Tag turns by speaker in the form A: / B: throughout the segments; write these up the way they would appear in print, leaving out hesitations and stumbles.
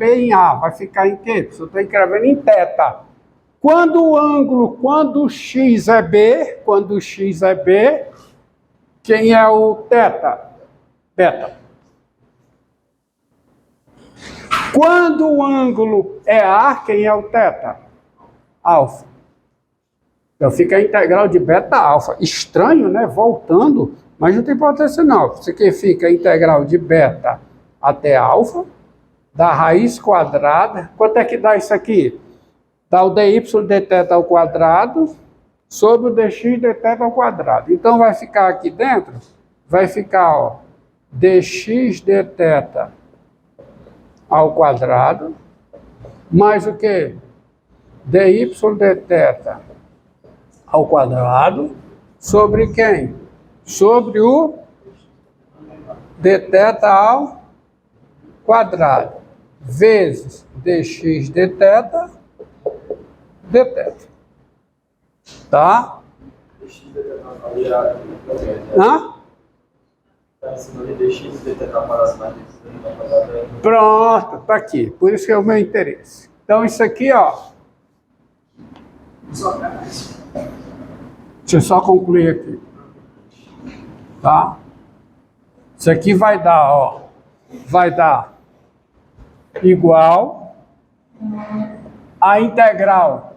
A: B em A, vai ficar em quê? Porque eu estou escrevendo em θ. Quando x é B, quem é o θ? Beta. Quando o ângulo é A, quem é o θ? Alfa. Então fica a integral de beta alfa. Estranho, né? Voltando, mas não tem importância não. Isso aqui fica a integral de beta até alfa, da raiz quadrada. Quanto é que dá isso aqui? Dá o dy dθ ao quadrado sobre o dx dθ ao quadrado. Então vai ficar aqui dentro, vai ficar, ó, dx dθ ao quadrado, mais o quê? Dy dθ ao quadrado, sobre quem? Sobre o dθ ao quadrado, vezes dx dθ, dθ. Tá? Hã? Pronto, tá aqui. Por isso que é o meu interesse. Então isso aqui, ó. Deixa eu só concluir aqui. Tá? Isso aqui vai dar, ó. Vai dar igual a integral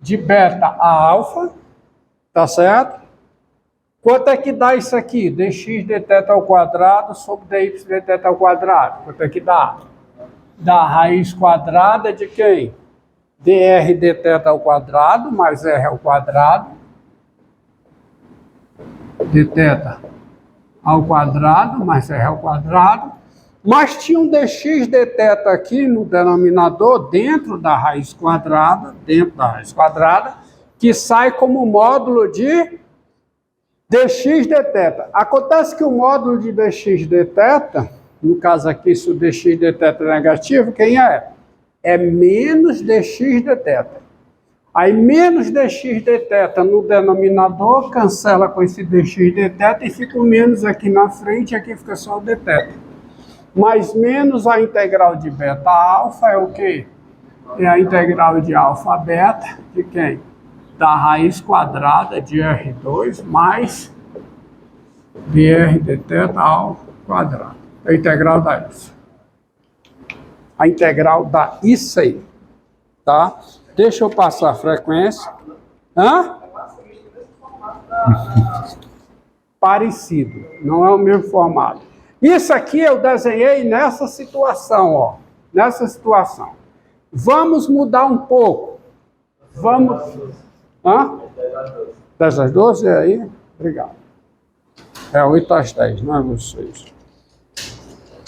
A: de beta a alfa, tá certo? Quanto é que dá isso aqui? dx dθ ao quadrado sobre dy dθ ao quadrado. Quanto é que dá? Da raiz quadrada de quem? dr dθ ao quadrado, mais r ao quadrado. Dθ ao quadrado, mais r ao quadrado. Mas tinha um dx dθ aqui no denominador, dentro da raiz quadrada, que sai como módulo de dx dθ. Acontece que o módulo de dx dθ, no caso aqui, se o dx dθ é negativo, quem é? É menos dx dθ. Aí menos dx dθ no denominador, cancela com esse dx dθ e fica o menos aqui na frente, aqui fica só o dθ. Mas menos a integral de beta alfa é o quê? É a integral de alfa beta de quem? Da raiz quadrada de R2 mais dr dθ ao quadrado. A integral dá isso. A integral dá isso aí. Tá? Deixa eu passar a frequência. Hã? Parecido. Não é o mesmo formato. Isso aqui eu desenhei nessa situação, ó. Nessa situação. Vamos mudar um pouco. Vamos... Hã? 10 às 12, é aí? Obrigado. É 8 às 10, não é vocês.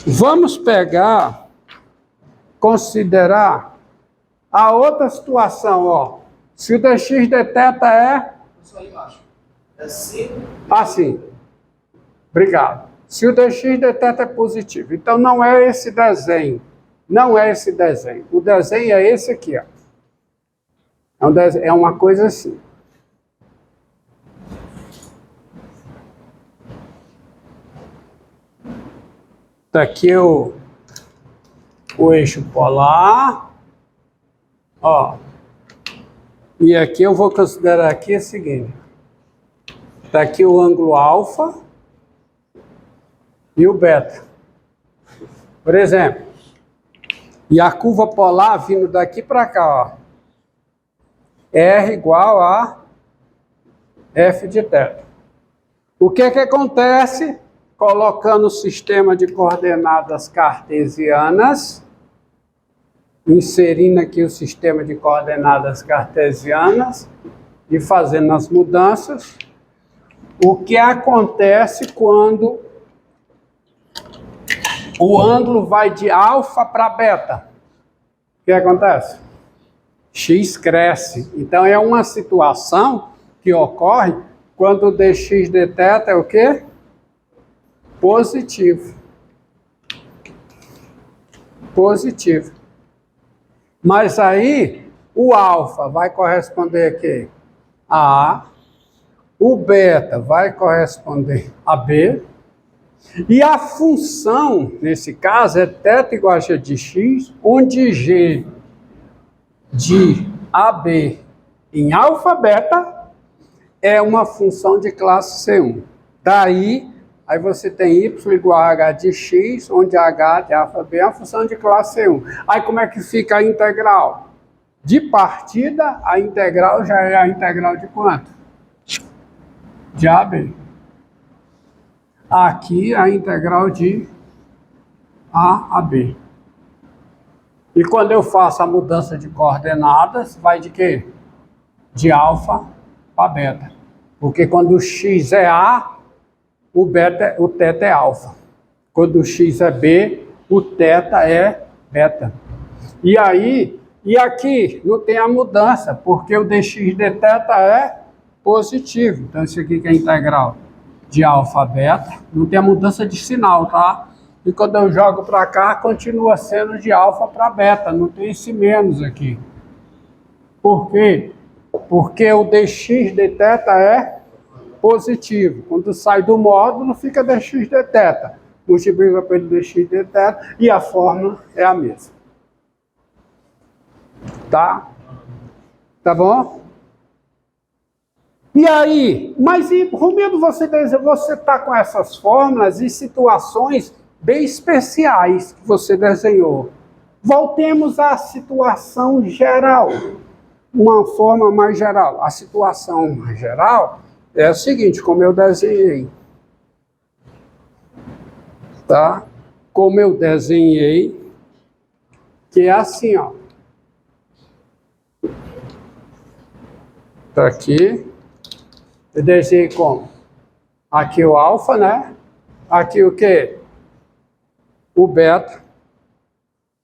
A: Vamos pegar, considerar a outra situação, ó. Se o dx dθ é... Assim. Obrigado. Se o dx dθ é positivo. Então não é esse desenho. Não é esse desenho. O desenho é esse aqui, ó. É uma coisa assim. Tá aqui o eixo polar. Ó. E aqui eu vou considerar aqui o seguinte. Tá aqui o ângulo alfa e o beta. Por exemplo. E a curva polar vindo daqui para cá, ó. R igual a f de θ. O que que acontece? Colocando o sistema de coordenadas cartesianas, inserindo aqui o sistema de coordenadas cartesianas e fazendo as mudanças, o que acontece quando o ângulo vai de alfa para beta? O que acontece? X cresce. Então é uma situação que ocorre quando o dx dθ é o quê? Positivo. Positivo. Mas aí o alfa vai corresponder a quê? A A. O beta vai corresponder a B. E a função, nesse caso, é θ igual a g de x, onde g de AB em alfa beta é uma função de classe C1. Daí, aí você tem y igual a h de x, onde h de alfa b é uma função de classe C1. Aí como é que fica a integral? De partida, a integral já é a integral de quanto? De AB. Aqui a integral de A a B. E quando eu faço a mudança de coordenadas, vai de quê? De alfa para beta. Porque quando o x é A, o θ é alfa. Quando o x é B, o θ é beta. E aí, e aqui não tem a mudança, porque o dx dθ é positivo. Então isso aqui que é integral de alfa a beta, não tem a mudança de sinal, tá? E quando eu jogo para cá, continua sendo de alfa para beta, não tem esse menos aqui. Por quê? Porque o dx dθ é positivo. Quando sai do módulo, fica dx dθ. Multiplica pelo dx dθ e a fórmula é a mesma. Tá? Tá bom? E aí, mas Romildo, você está com essas fórmulas e situações bem especiais que você desenhou. Voltemos à situação geral, uma forma mais geral. A situação mais geral é a seguinte, como eu desenhei. Tá? Como eu desenhei, que é assim, ó. Tá aqui. Eu desenhei como? Aqui o alfa, né? Aqui o quê? O beta.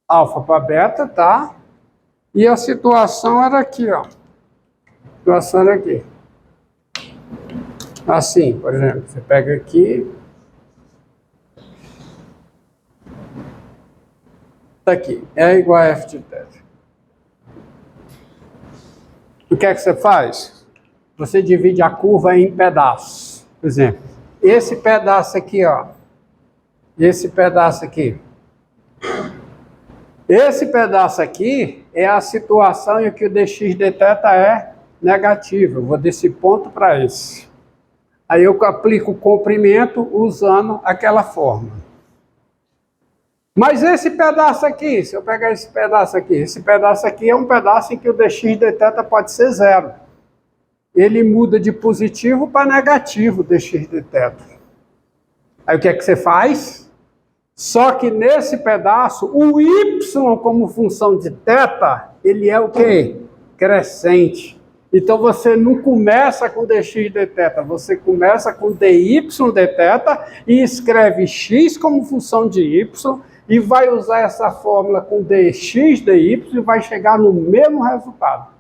A: Alfa para beta, tá? E a situação era aqui, ó. A situação era aqui. Assim, por exemplo, você pega aqui. Tá aqui. É igual a f de θ. O que é que você faz? Você divide a curva em pedaços. Por exemplo, esse pedaço aqui, ó. Esse pedaço aqui. Esse pedaço aqui é a situação em que o dx dθ é negativo. Eu vou desse ponto para esse. Aí eu aplico o comprimento usando aquela fórmula. Mas esse pedaço aqui, se eu pegar esse pedaço aqui é um pedaço em que o dx dθ pode ser zero. Ele muda de positivo para negativo, dx dθ. Aí o que é que você faz? Só que nesse pedaço, o y como função de θ, ele é o quê? Crescente. Então você não começa com dx dθ, você começa com dy dθ e escreve x como função de y e vai usar essa fórmula com dx dy e vai chegar no mesmo resultado.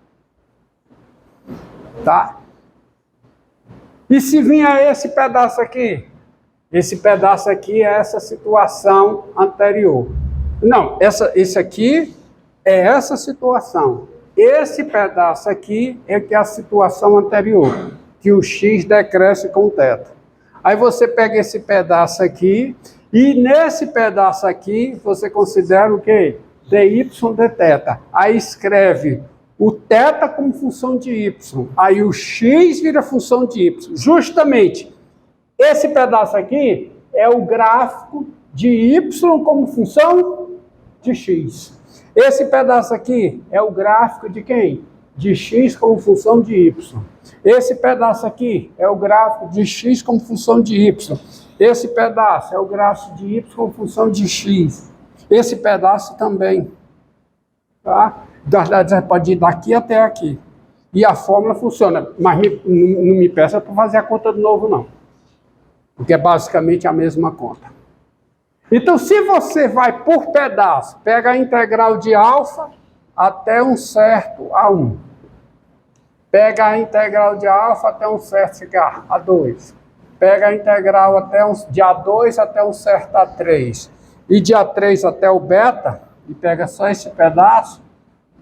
A: Tá? E se vier esse pedaço aqui? Esse pedaço aqui é essa situação anterior. Não, esse aqui é essa situação. Esse pedaço aqui é que é a situação anterior, que o x decresce com θ. Aí você pega esse pedaço aqui e nesse pedaço aqui você considera o quê? dy dθ. Aí escreve o θ como função de y. Aí o x vira função de y. Justamente, esse pedaço aqui é o gráfico de y como função de x. Esse pedaço aqui é o gráfico de quem? De x como função de y. Esse pedaço aqui é o gráfico de x como função de y. Esse pedaço é o gráfico de y como função de x. Esse pedaço também. Tá? Você pode ir daqui até aqui. E a fórmula funciona. Mas não me peça para fazer a conta de novo, não. Porque é basicamente a mesma conta. Então, se você vai por pedaço, pega a integral de alfa até um certo A1. Pega a integral de alfa até um certo A2. Pega a integral de A2 até um certo A3. E de A3 até o beta, e pega só esse pedaço.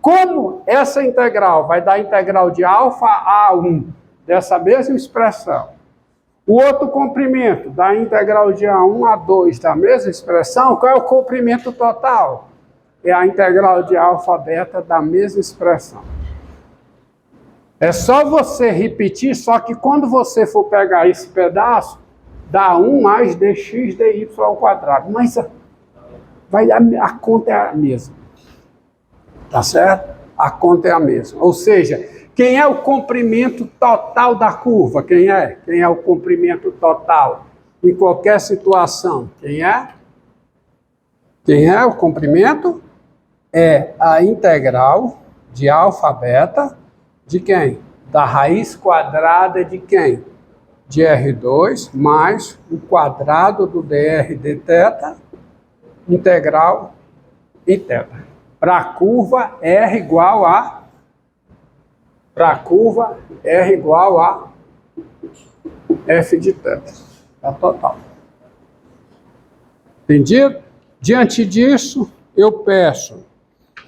A: Como essa integral vai dar a integral de alfa a 1 dessa mesma expressão, O outro comprimento da integral de A1 a 2 da mesma expressão, qual é o comprimento total? É a integral de alfa a beta da mesma expressão. É só você repetir, só que quando você for pegar esse pedaço, dá 1 mais dx dy ao quadrado. Mas a conta é a mesma. Tá certo? A conta é a mesma. Ou seja, quem é o comprimento total da curva? Quem é? Quem é o comprimento total? Em qualquer situação. Quem é? Quem é o comprimento? É a integral de alfa a beta de quem? Da raiz quadrada de quem? De R2 mais o quadrado do dr de θ, integral em θ. Para a curva R igual a... Para a curva R igual a f de θ. É total. Entendido? Diante disso, eu peço,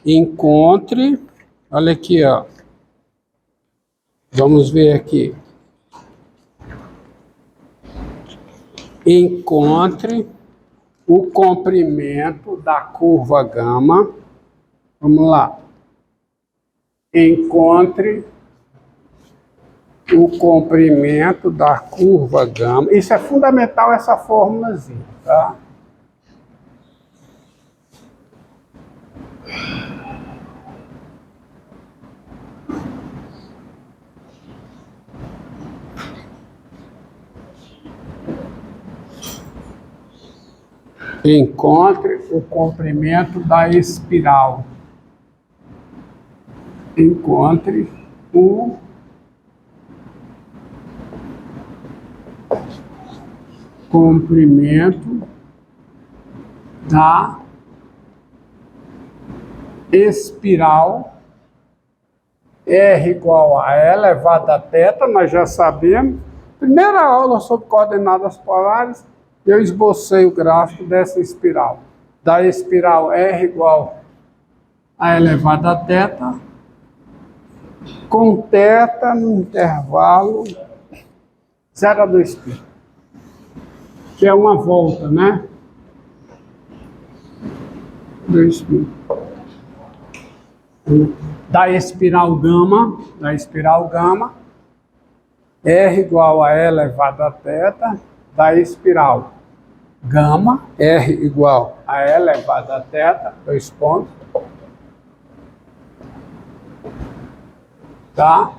A: encontre... Olha aqui, ó. Vamos ver aqui. Encontre o comprimento da curva gama. Vamos lá. Encontre o comprimento da curva gama. Isso é fundamental, essa fórmulazinha, tá? Encontre o comprimento da espiral. Encontre o comprimento da espiral. R igual a E elevado a θ, nós já sabemos. Primeira aula sobre coordenadas polares, eu esbocei o gráfico dessa espiral. Da espiral R igual a elevado a θ, com θ no intervalo 0 a 2π, que é uma volta, né? 2π. Da espiral gama, R igual a E elevado a θ, da espiral gama, R igual a E elevado a θ, 2 pontos, tá?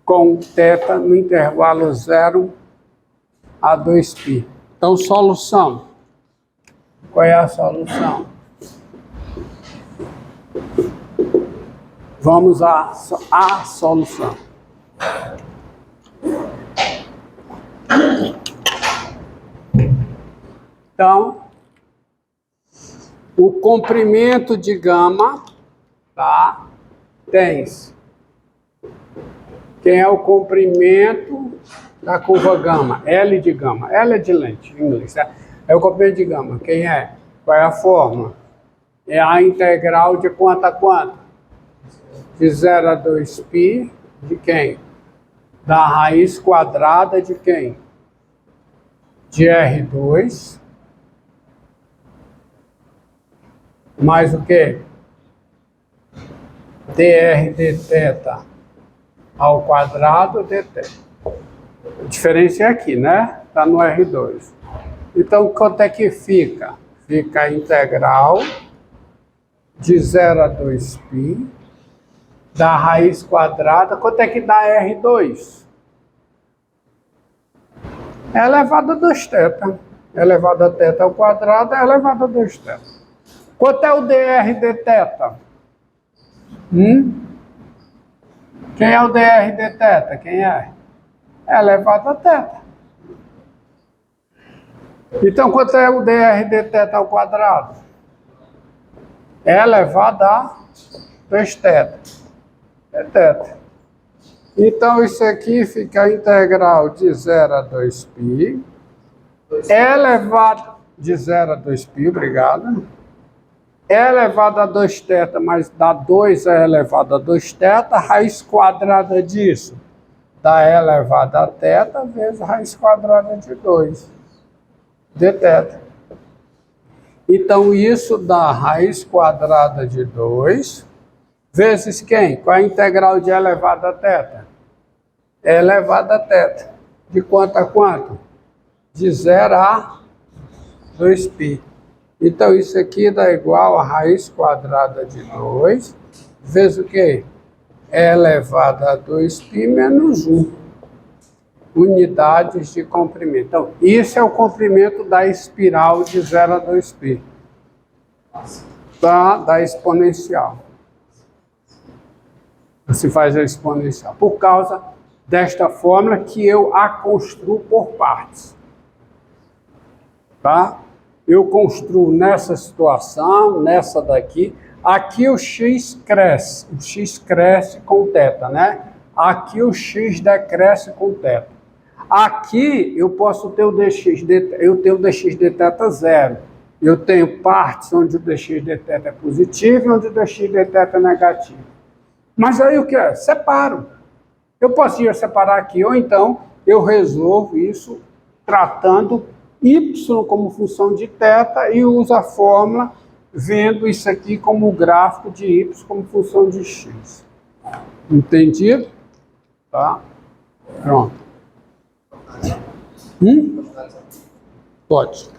A: Com θ no intervalo 0 a 2π. Então, solução. Qual é a solução? Vamos à solução. Então, o comprimento de gama, tá? Tens. Quem é o comprimento da curva gama? L de gama. L é de lente, em inglês. É o comprimento de gama. Quem é? Qual é a fórmula? É a integral de quanto a quanto? De 0 a 2π de quem? Da raiz quadrada de quem? De R2 mais o quê? dr de θ ao quadrado dt. A diferença é aqui, né? Está no R2. Então, quanto é que fica? Fica a integral de 0 a 2π da raiz quadrada. Quanto é que dá R2? É elevado a 2θ. Elevado a θ ao quadrado é elevado a 2θ. Quanto é o dr de θ? Quem é o dr de θ? Quem é? É elevado a θ. Então, quanto é o dr de θ ao quadrado? É elevado a 2θ. É θ. Então, isso aqui fica a integral de 0 a 2π. É elevado de 0 a 2π, obrigado. É elevado a 2θ, mas dá 2 é elevado a 2θ, raiz quadrada disso. da E elevado a θ vezes a raiz quadrada de 2 de θ. Então, isso dá raiz quadrada de 2 vezes quem? Qual é a integral de E elevado a θ? E elevado a θ. De quanto a quanto? De 0 a 2π. Então, isso aqui dá igual a raiz quadrada de 2 vezes o quê? E elevado a 2π menos 1 unidades de comprimento. Então, isso é o comprimento da espiral de 0 a 2π. Da exponencial. Você faz a exponencial. Por causa desta fórmula que eu a construo por partes. Tá? Eu construo nessa situação, nessa daqui. Aqui o x cresce com θ, né? Aqui o x decresce com θ. Aqui eu posso ter o dx de θ zero. Eu tenho partes onde o dx de θ é positivo e onde o dx de θ é negativo. Mas aí o que é? Separo. Eu posso separar aqui, ou então eu resolvo isso tratando y como função de θ e uso a fórmula vendo isso aqui como o gráfico de y como função de x. Entendido? Tá? Pronto. Pode.